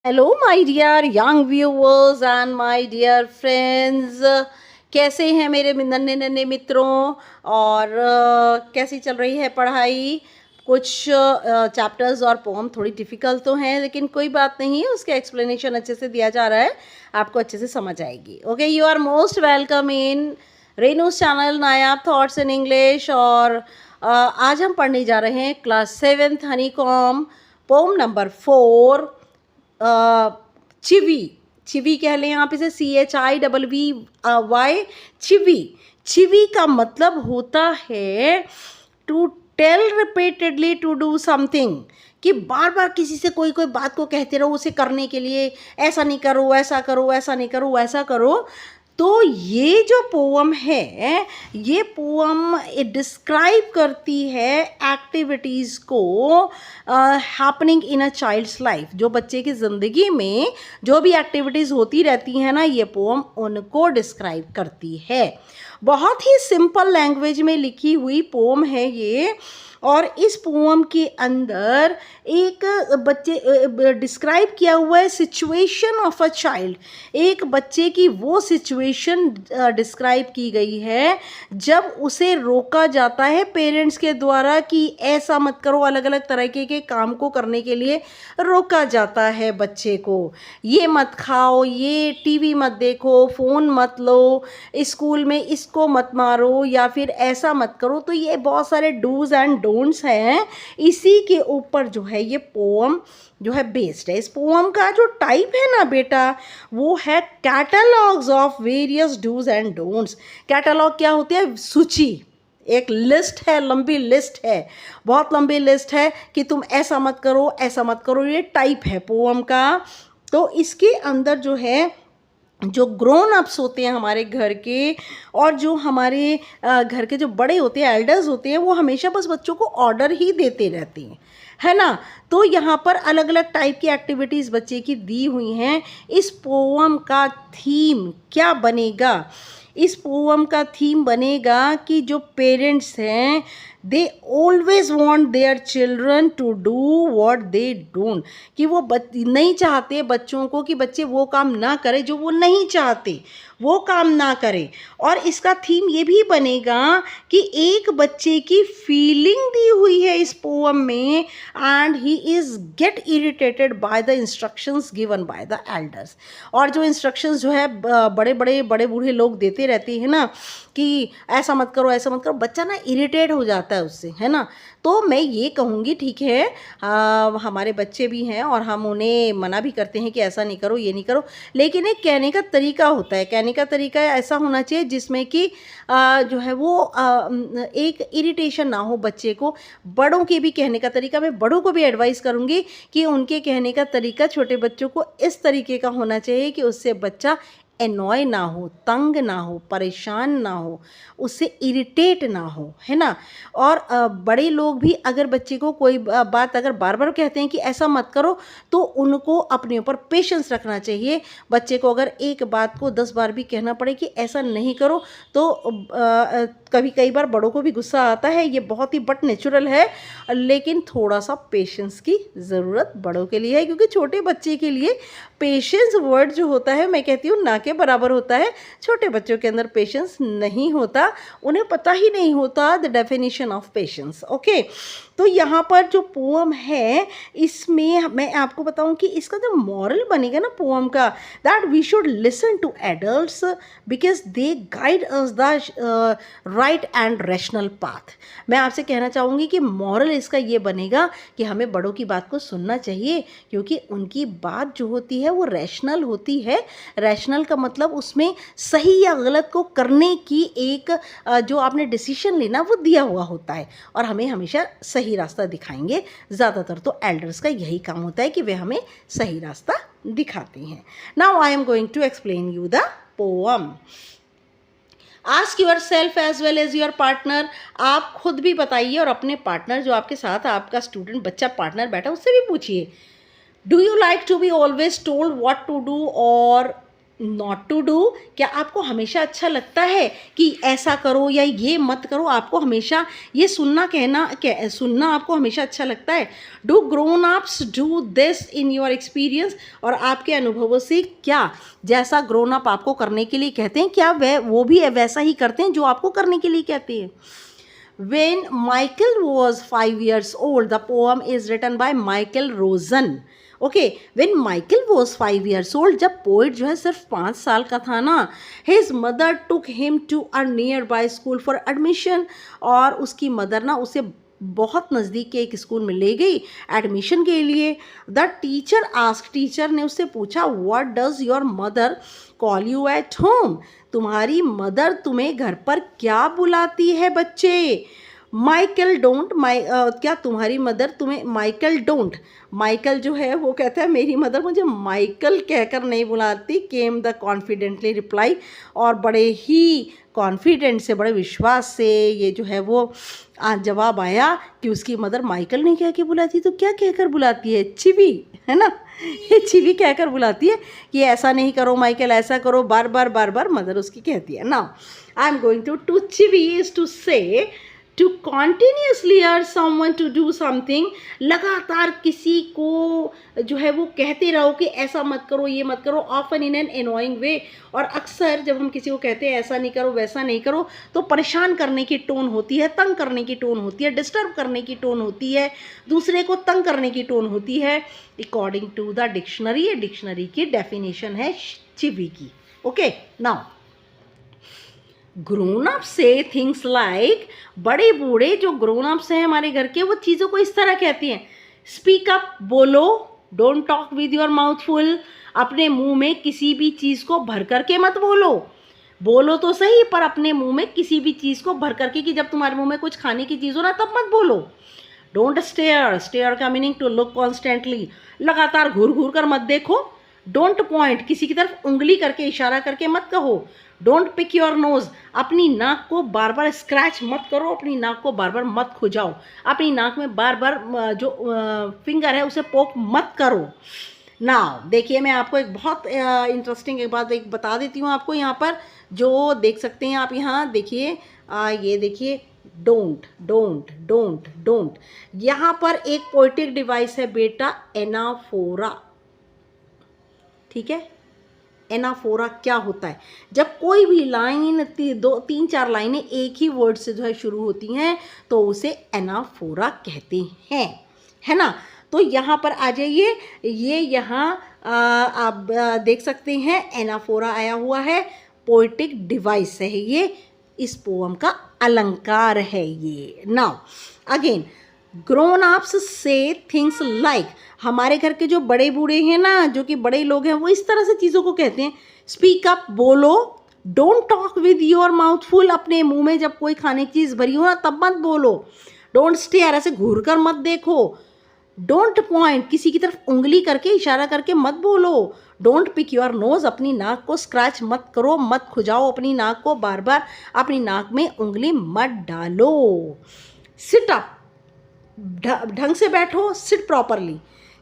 Hello my dear young viewers and my dear friends. कैसे हैं मेरे नन्हे नन्हे मित्रों? और कैसी चल रही है पढ़ाई? कुछ चैप्टर्स और पोम थोड़ी डिफ़िकल्ट तो हैं, लेकिन कोई बात नहीं, उसका एक्सप्लेनेशन अच्छे से दिया जा रहा है, आपको अच्छे से समझ आएगी। Okay, you are most welcome in Renu's channel Nayab thoughts in English. और आज हम पढ़ने जा रहे हैं class 7th honeycomb, poem number 4, chivvy. Chivvy कह लें आप इसे, CHIVVY, चिवी। चिवी का मतलब होता है to tell repeatedly to do something, कि बार बार किसी से कोई कोई बात को कहते रहो उसे करने के लिए, ऐसा नहीं करो, ऐसा करो, ऐसा नहीं करो, ऐसा करो। तो ये जो पोअम है, ये पोअम डिस्क्राइब करती है एक्टिविटीज़ को happening in a child's life. जो बच्चे की ज़िंदगी में जो भी एक्टिविटीज़ होती रहती हैं ना, ये पोअम उनको डिस्क्राइब करती है। बहुत ही सिंपल लैंग्वेज में लिखी हुई पोअम है ये। और इस पोअम के अंदर एक बच्चे डिस्क्राइब किया हुआ है सिचुएशन ऑफ अ चाइल्ड। एक बच्चे की वो सिचुएशन डिस्क्राइब की गई है जब उसे रोका जाता है पेरेंट्स के द्वारा कि ऐसा मत करो, अलग अलग तरह के काम को करने के लिए रोका जाता है बच्चे को। ये मत खाओ, ये टीवी मत देखो, फ़ोन मत लो, स्कूल में इसको मत मारो, या फिर ऐसा मत करो। तो ये बहुत सारे डूज़ एंड डोंट्स हैं, इसी के ऊपर जो है ये पोअम जो है बेस्ड है। इस पोअम का जो टाइप है ना बेटा, वो है catalogues of various dos and don'ts. Catalogue क्या होती है? सूची, एक लिस्ट है, लंबी लिस्ट है, बहुत लंबी लिस्ट है कि तुम ऐसा मत करो, ऐसा मत करो। ये टाइप है पोअम का। तो इसके अंदर जो है, जो ग्रोन अप्स होते हैं हमारे घर के, और जो हमारे घर के जो बड़े होते हैं, एल्डर्स होते हैं, वो हमेशा बस बच्चों को ऑर्डर ही देते रहते हैं, है ना। तो यहाँ पर अलग अलग टाइप की एक्टिविटीज़ बच्चे की दी हुई हैं। इस पोअम का थीम क्या बनेगा? इस पोअम का थीम बनेगा कि जो पेरेंट्स हैं, they always want their children to do what they don't, कि वो नहीं चाहते बच्चों को कि बच्चे वो काम ना करें जो वो नहीं चाहते, वो काम ना करें। और इसका थीम ये भी बनेगा कि एक बच्चे की फीलिंग दी हुई है इस पोअम में, and he is get irritated by the instructions given by the elders. और जो इंस्ट्रक्शंस जो है बड़े बूढ़े लोग देते रहते हैं ना, कि ऐसा मत करो, ऐसा मत करो, बच्चा ना इरिटेट हो जाता है उससे, है ना। तो मैं ये कहूँगी, ठीक है, हमारे बच्चे भी हैं और हम उन्हें मना भी करते हैं कि ऐसा नहीं करो, ये नहीं करो, लेकिन एक कहने का तरीका होता है। कहने का तरीका ऐसा होना चाहिए जिसमें कि जो है वो एक इरिटेशन ना हो बच्चे को। बड़ों के भी कहने का तरीका, मैं बड़ों को भी एडवाइस करूँगी कि उनके कहने का तरीका छोटे बच्चों को इस तरीके का होना चाहिए कि उससे बच्चा एनॉय ना हो, तंग ना हो, परेशान ना हो, उससे इरिटेट ना हो, है ना। और बड़े लोग भी अगर बच्चे को कोई बात अगर बार बार कहते हैं कि ऐसा मत करो, तो उनको अपने ऊपर पेशेंस रखना चाहिए। बच्चे को अगर एक बात को 10 बार भी कहना पड़े कि ऐसा नहीं करो, तो कभी कई बार बड़ों को भी गुस्सा आता है, ये बहुत ही बट नेचुरल है, लेकिन थोड़ा सा पेशेंस की ज़रूरत बड़ों के लिए है, क्योंकि छोटे बच्चे के लिए पेशेंस वर्ड जो होता है, मैं कहती हूँ ना के बराबर होता है। छोटे बच्चों के अंदर पेशेंस नहीं होता, उन्हें पता ही नहीं होता the definition of patience. Okay, तो यहाँ पर जो पोअम है, इसमें मैं आपको बताऊँ कि इसका जो मॉरल बनेगा ना पोअम का, that we should listen to adults because they guide us the right and rational path. मैं आपसे कहना चाहूँगी कि मॉरल इसका ये बनेगा कि हमें बड़ों की बात को सुनना चाहिए, क्योंकि उनकी बात जो होती है वो रैशनल होती है। रैशनल का मतलब उसमें सही या गलत को करने की एक जो आपने डिसीजन लेना वो दिया हुआ होता है, और हमें हमेशा सही रास्ता दिखाएंगे। ज़्यादातर तो एल्डर्स का यही काम होता है कि वे हमें सही रास्ता दिखाते हैं। Now I am going to explain you the poem. Ask your self as well as your partner. आप खुद भी बताइए और अपने पार्टनर, जो आपके साथ आपका स्टूडेंट बच्चा पार्टनर बैठा, उससे भी पूछिए, do you like to be always told what to do, और नॉट टू डू, क्या आपको हमेशा अच्छा लगता है कि ऐसा करो या ये मत करो? आपको हमेशा ये सुनना आपको हमेशा अच्छा लगता है? Do grown ups do this in your experience? और आपके अनुभवों से क्या जैसा ग्रोन अप आपको करने के लिए कहते हैं, क्या वो भी वैसा ही करते हैं जो आपको करने के लिए कहते हैं? When Michael was 5 years old, the poem is written by Michael Rosen. Okay, when Michael was 5 years old, जब पोइट जो है सिर्फ 5 साल का था ना, his mother took him to a nearby school for admission. और उसकी मदर ना उसे बहुत नज़दीक के एक स्कूल में ले गई एडमिशन के लिए. द टीचर ने उससे पूछा, what does your mother call you at home? तुम्हारी मदर तुम्हें घर पर क्या बुलाती है बच्चे? माइकल डोंट क्या तुम्हारी मदर तुम्हें माइकल जो है वो कहता है, मेरी मदर मुझे माइकल कहकर नहीं बुलाती. केम द कॉन्फिडेंटली रिप्लाई, और बड़े ही कॉन्फिडेंट से, बड़े विश्वास से ये जो है वो जवाब आया कि उसकी मदर माइकल नहीं कह के बुलाती तो क्या कहकर बुलाती है? चिवी, है ना. ये चिवी कहकर बुलाती है कि ऐसा नहीं करो माइकल, ऐसा करो, बार बार मदर उसकी कहती है. Now I am going to chivvy is to say to continuously urge someone to do something. लगातार किसी को जो है वो कहते रहो कि ऐसा मत करो, ये मत करो, ऑफन इन एन एनोइंग वे. और अक्सर जब हम किसी को कहते हैं ऐसा नहीं करो, वैसा नहीं करो, तो परेशान करने की टोन होती है, तंग करने की टोन होती है, डिस्टर्ब करने की टोन होती है, दूसरे को तंग करने की टोन होती है. अकॉर्डिंग टू द डिक्शनरी, ये डिक्शनरी की डेफिनेशन है चिवी की. ओके, नाउ ग्रोन अप से थिंग्स लाइक, बड़े बूढ़े जो ग्रोन अप्स हैं हमारे घर के, वो चीज़ों को इस तरह कहती हैं. स्पीक अप, बोलो. Don't talk with your mouth full, अपने मुंह में किसी भी चीज़ को भर करके मत बोलो. बोलो तो सही, पर अपने मुंह में किसी भी चीज़ को भर करके, कि जब तुम्हारे मुंह में कुछ खाने की चीज़ हो ना तब मत बोलो. डोंट स्टेयर का मीनिंग टू लुक कॉन्स्टेंटली, लगातार घूर घूर कर मत देखो. डोंट पॉइंट, किसी की तरफ उंगली करके इशारा करके मत कहो. डोंट पिक योर नोज, अपनी नाक को बार बार स्क्रैच मत करो, अपनी नाक को बार बार मत खुजाओ, अपनी नाक में बार बार जो फिंगर है उसे पोक मत करो. नाउ देखिए, मैं आपको एक बहुत इंटरेस्टिंग एक बात बता देती हूँ आपको. यहाँ पर जो देख सकते हैं आप, यहाँ देखिए, ये देखिए, डोंट डोंट डोंट डोंट. यहाँ पर एक पोएटिक डिवाइस है बेटा, एनाफोरा. ठीक है, एनाफोरा क्या होता है? जब कोई भी लाइन 3-4 लाइनें एक ही वर्ड से जो है शुरू होती हैं तो उसे एनाफोरा कहते हैं, है ना. तो यहाँ पर आ जाइए, ये यहाँ आप देख सकते हैं एनाफोरा आया हुआ है, पोएटिक डिवाइस है ये, इस पोअम का अलंकार है ये. नाउ अगेन, ग्रोन अप्स से थिंग्स लाइक, हमारे घर के जो बड़े बूढ़े हैं ना, जो कि बड़े लोग हैं, वो इस तरह से चीज़ों को कहते हैं. स्पीक अप, बोलो. Don't talk with your mouth full, अपने मुंह में जब कोई खाने की चीज़ भरी हो ना तब मत बोलो. डोंट स्टेयर, ऐसे घूर कर मत देखो. डोंट पॉइंट, किसी की तरफ उंगली करके इशारा करके मत बोलो. डोंट पिक योर नोज, अपनी नाक को स्क्रैच मत करो, मत खुजाओ अपनी नाक को, बार बार अपनी नाक में उंगली मत डालो. सिट अप, ढंग से बैठो, सिट प्रॉपरली.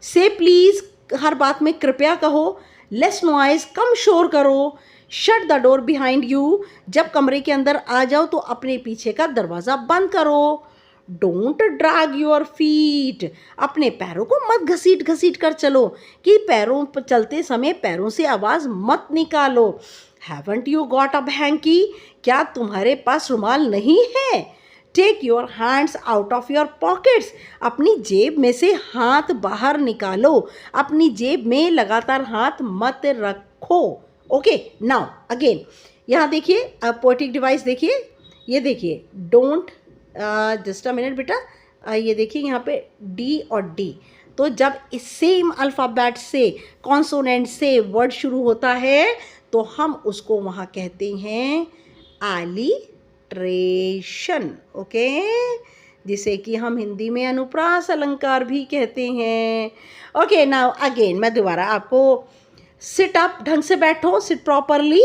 से प्लीज़, हर बात में कृपया कहो. लेस नॉइज, कम शोर करो. Shut the door behind you, जब कमरे के अंदर आ जाओ तो अपने पीछे का दरवाज़ा बंद करो. डोंट ड्रैग योर फीट, अपने पैरों को मत घसीट कर चलो, कि पैरों पर चलते समय पैरों से आवाज़ मत निकालो. Haven't you got a hanky, क्या तुम्हारे पास रुमाल नहीं है? Take your hands out of your pockets, अपनी जेब में से हाथ बाहर निकालो, अपनी जेब में लगातार हाथ मत रखो. ओके, नाउ अगेन यहाँ देखिए, पोएटिक डिवाइस देखिए, ये देखिए, डोंट, जस्ट अ मिनट बेटा, ये देखिए यहाँ पे डी और डी. तो जब इस सेम अल्फ़ाबेट से, कॉन्सोनेंट से वर्ड शुरू होता है तो हम उसको वहाँ कहते हैं एलिट्रेशन. ओके, जिसे कि हम हिंदी में अनुप्रास अलंकार भी कहते हैं. ओके, नाउ अगेन मैं दोबारा आपको, सिट अप, ढंग से बैठो, सिट प्रॉपरली.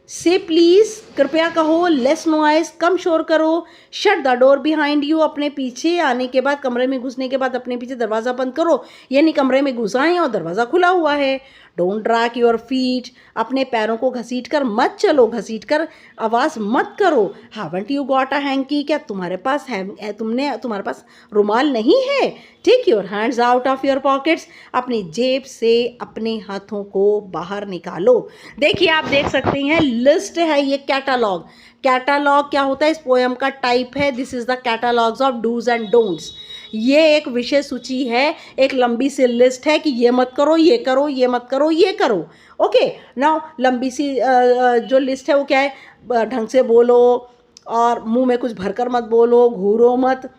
से प्लीज़, कृपया कहो. लेस नॉइज, कम शोर करो. Shut the door behind you, अपने पीछे आने के बाद, कमरे में घुसने के बाद अपने पीछे दरवाज़ा बंद करो, यानी कमरे में घुस आए और दरवाज़ा खुला हुआ है. डोंट ड्रैग योर फीट, अपने पैरों को घसीट कर मत चलो, घसीट कर आवाज़ मत करो। Haven't you got a hanky, क्या तुम्हारे पास तुम्हारे पास रुमाल नहीं है? Take your hands out of your pockets, अपनी जेब से अपने हाथों को बाहर निकालो। देखिए आप देख सकते हैं लिस्ट है, ये कैटालॉग। कैटालॉग क्या होता है? इस पोएम का टाइप है। This is the catalogues of dos and don'ts. ये एक विषय सूची है, एक लंबी सी लिस्ट है कि ये मत करो, ये करो, ये मत करो, ये करो। ओके नाउ लंबी सी जो लिस्ट है वो क्या है? ढंग से बोलो और मुंह में कुछ भरकर मत बोलो, घूरो मत,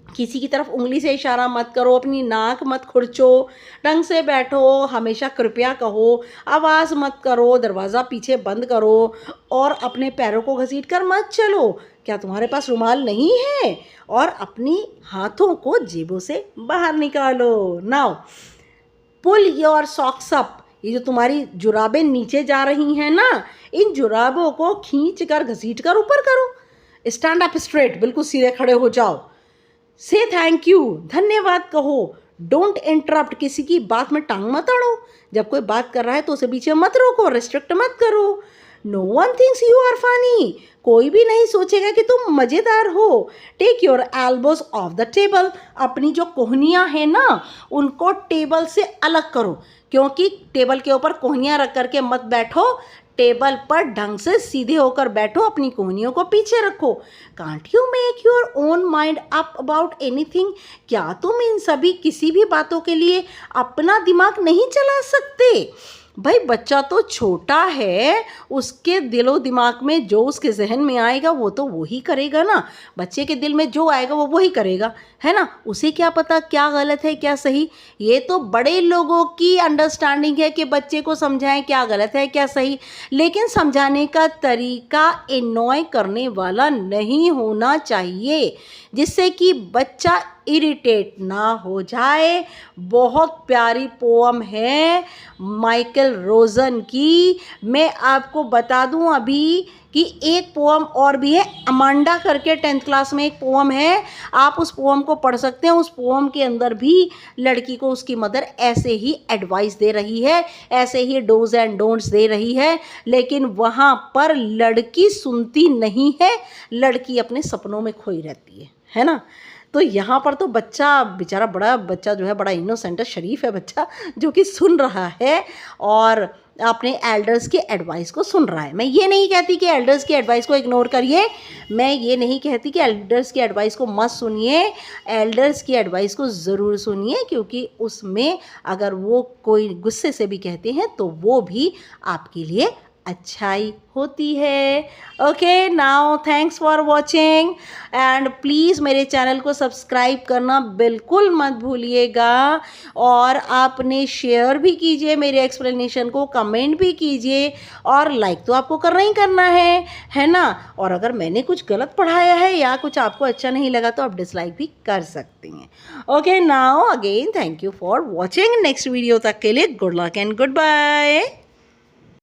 किसी की तरफ उंगली से इशारा मत करो, अपनी नाक मत खुरचो, ढंग से बैठो, हमेशा कृपया कहो, आवाज़ मत करो, दरवाज़ा पीछे बंद करो और अपने पैरों को घसीट कर मत चलो। क्या तुम्हारे पास रुमाल नहीं है? और अपनी हाथों को जेबों से बाहर निकालो। Now pull your socks up, ये जो तुम्हारी जुराबें नीचे जा रही हैं ना, इन जुराबों को खींच कर घसीट कर ऊपर करो। स्टैंड अप स्ट्रेट, बिल्कुल सीधे खड़े हो जाओ। से थैंक यू, धन्यवाद कहो। डोंट इंटरप्ट, किसी की बात में टांग मत अड़ो। जब कोई बात कर रहा है तो उसे बीच में मत रोको, रिस्ट्रिक्ट मत करो। No one thinks you are funny, कोई भी नहीं सोचेगा कि तुम मज़ेदार हो। Take your elbows off the table, अपनी जो कोहनियाँ हैं ना उनको टेबल से अलग करो, क्योंकि टेबल के ऊपर कोहनियाँ रख करके मत बैठो। टेबल पर ढंग से सीधे होकर बैठो, अपनी कोहनियों को पीछे रखो। Can't you make your own mind up about anything, क्या तुम इन सभी किसी भी बातों के लिए अपना दिमाग नहीं चला सकते? भाई बच्चा तो छोटा है, उसके दिलो दिमाग में जो उसके जहन में आएगा वो तो वही करेगा ना। बच्चे के दिल में जो आएगा वो वही करेगा, है ना। उसे क्या पता क्या गलत है क्या सही। ये तो बड़े लोगों की अंडरस्टैंडिंग है कि बच्चे को समझाएं क्या गलत है क्या सही, लेकिन समझाने का तरीका एनॉय करने वाला नहीं होना चाहिए, जिससे कि बच्चा इरिटेट ना हो जाए। बहुत प्यारी पोअम है माइकल रोजन की। मैं आपको बता दूं अभी कि एक पोअम और भी है, अमांडा करके 10th क्लास में एक पोअम है, आप उस पोअम को पढ़ सकते हैं। उस पोअम के अंदर भी लड़की को उसकी मदर ऐसे ही एडवाइस दे रही है, ऐसे ही डोज एंड डोंट्स दे रही है, लेकिन वहाँ पर लड़की सुनती नहीं है, लड़की अपने सपनों में खोई रहती है ना। तो यहाँ पर तो बच्चा बेचारा, बड़ा बच्चा जो है बड़ा इनोसेंट है, शरीफ है बच्चा, जो कि सुन रहा है और अपने एल्डर्स की एडवाइस को सुन रहा है। मैं ये नहीं कहती कि एल्डर्स की एडवाइस को इग्नोर करिए, मैं ये नहीं कहती कि एल्डर्स की एडवाइस को मत सुनिए। एल्डर्स की एडवाइस को ज़रूर सुनिए, क्योंकि उसमें अगर वो कोई गुस्से से भी कहते हैं तो वो भी आपके लिए अच्छाई होती है। Okay now thanks for watching and please मेरे चैनल को सब्सक्राइब करना बिल्कुल मत भूलिएगा, और आपने शेयर भी कीजिए मेरे एक्सप्लेनेशन को, कमेंट भी कीजिए, और लाइक तो आपको करना ही करना है ना। और अगर मैंने कुछ गलत पढ़ाया है या कुछ आपको अच्छा नहीं लगा तो आप डिसलाइक भी कर सकते हैं। Okay now again thank you for watching. Next video तक के लिए good luck and good bye.